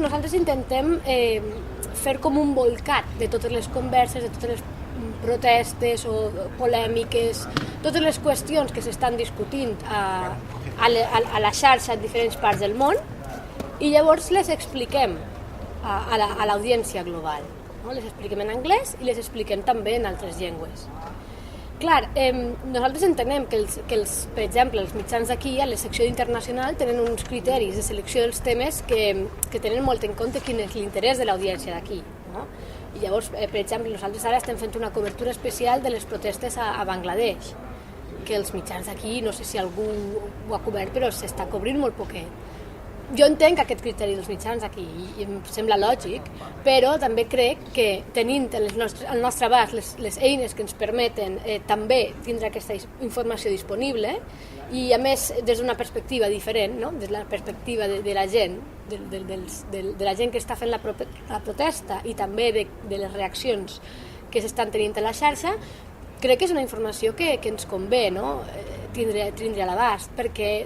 Nosaltres intentem fer com un bolcat de totes les converses, de totes les protestes o polèmiques, totes les qüestions que s'estan discutint a la xarxa en diferents parts del món, i llavors les expliquem a l'audiència global. No? Les expliquem en anglès i les expliquem també en altres llengües. Clar, nosaltres entenem que, per exemple, els mitjans d'aquí, a la secció internacional, tenen uns criteris de selecció dels temes que tenen molt en compte quin és l'interès de l'audiència d'aquí. No? I llavors, per exemple, nosaltres ara estem fent una cobertura especial de les protestes a Bangladesh, que els mitjans d'aquí, no sé si algú ho ha cobert, però s'està cobrint molt poquet. Jo entenc aquest criteri dels mitjans aquí i em sembla lògic, però també crec que tenint al nostre abast les eines que ens permeten també tindre aquesta informació disponible i a més des d'una perspectiva diferent, no? Des de la perspectiva de la gent, de la gent que està fent la protesta i també de les reaccions que s'estan tenint a la xarxa, crec que és una informació que ens convé, no? tindre a l'abast, perquè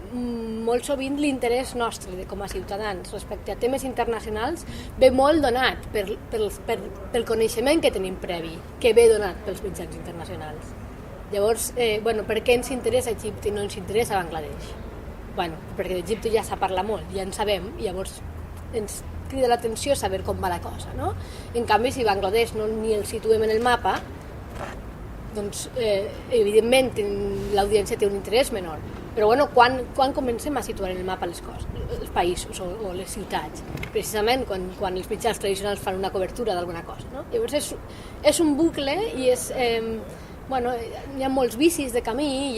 molt sovint l'interès nostre com a ciutadans respecte a temes internacionals ve molt donat pel coneixement que tenim previ, que ve donat pels mitjans internacionals. Llavors, per què ens interessa Egipte i no ens interessa Bangladesh? Perquè d'Egipte ja s'ha parlat molt, ja en sabem, i llavors ens crida l'atenció saber com va la cosa. No? En canvi, si Bangladesh ni el situem en el mapa, doncs evidentment l'audiència té un interès menor. Però quan comencem a situar en el mapa les coses, els països o les ciutats? Precisament quan els mitjans tradicionals fan una cobertura d'alguna cosa. No? Llavors és un bucle i hi ha molts vicis de camí,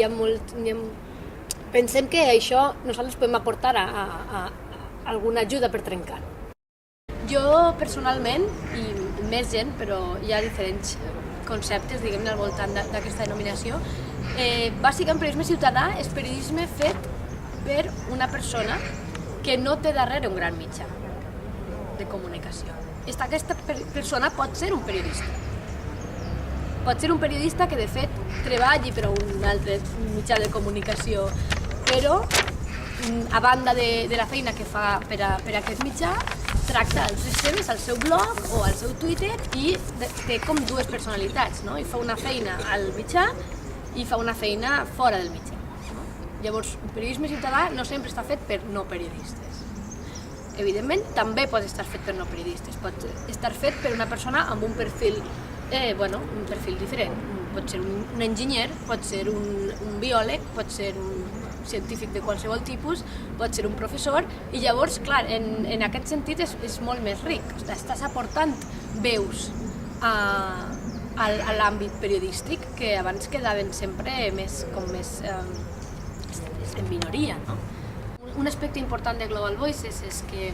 pensem que això nosaltres podem aportar a alguna ajuda per trencar. Jo personalment, i més gent, però hi ha diferents conceptes, diguem-ne, al voltant d'aquesta denominació. Bàsicament, periodisme ciutadà és periodisme fet per una persona que no té darrere un gran mitjà de comunicació. Aquesta persona pot ser un periodista. Pot ser un periodista que, de fet, treballi per a un altre mitjà de comunicació, però, a banda de la feina que fa per a aquest mitjà, tracta altres temes al seu blog o al seu Twitter i té com dues personalitats, no? I fa una feina al mitjà i fa una feina fora del mitjà. No? Llavors, el periodisme ciutadà no sempre està fet per no periodistes. Evidentment, també pot estar fet per no periodistes. Pot estar fet per una persona amb un perfil, un perfil diferent. Pot ser un enginyer, pot ser un biòleg, pot ser un científic de qualsevol tipus, pot ser un professor, i llavors, clar, en aquest sentit és molt més ric. Estàs aportant veus a l'àmbit periodístic que abans quedaven sempre més en minoria. No? Un aspecte important de Global Voices és que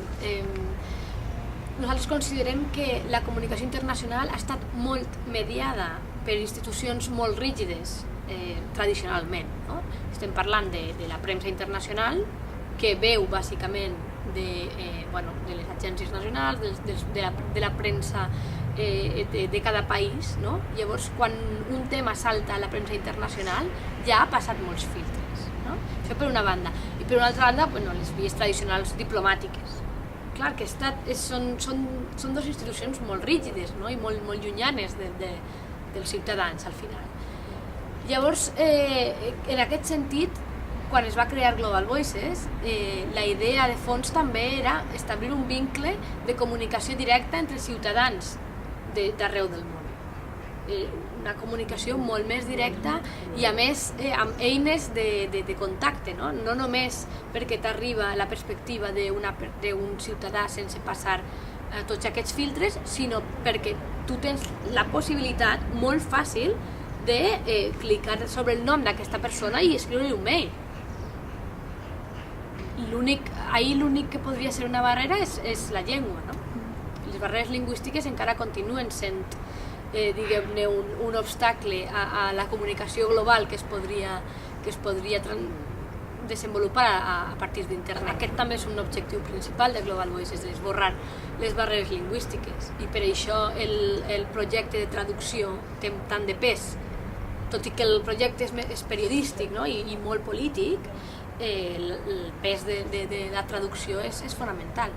nosaltres considerem que la comunicació internacional ha estat molt mediada per institucions molt rígides tradicionalment. No? Estem parlant de la premsa internacional, que veu bàsicament de les agències nacionals, de la premsa de cada país. No? Llavors, quan un tema salta a la premsa internacional, ja ha passat molts filtres. No? Això per una banda. I per una altra banda, les vies tradicionals diplomàtiques. Clar que són dues institucions molt rígides, no? I molt llunyanes dels ciutadans, al final. Llavors, en aquest sentit, quan es va crear Global Voices, la idea de fons també era establir un vincle de comunicació directa entre ciutadans d'arreu del món. Una comunicació molt més directa i, a més, amb eines de contacte, no? No només perquè t'arriba la perspectiva d'un ciutadà sense passar tots aquests filtres, sinó perquè tu tens la possibilitat molt fàcil de clicar sobre el nom d'aquesta persona i escriure-li un mail. Ahir l'únic que podria ser una barrera és la llengua. No? Les barreres lingüístiques encara continuen sent diguem-ne un obstacle a la comunicació global que es podria desenvolupar a partir d'internet. Aquest també és un objectiu principal de Global Voices, esborrar les barreres lingüístiques, i per això el projecte de traducció té tant de pes. Tot i que el projecte és periodístic, no? I molt polític, el pes de la traducció és fonamental.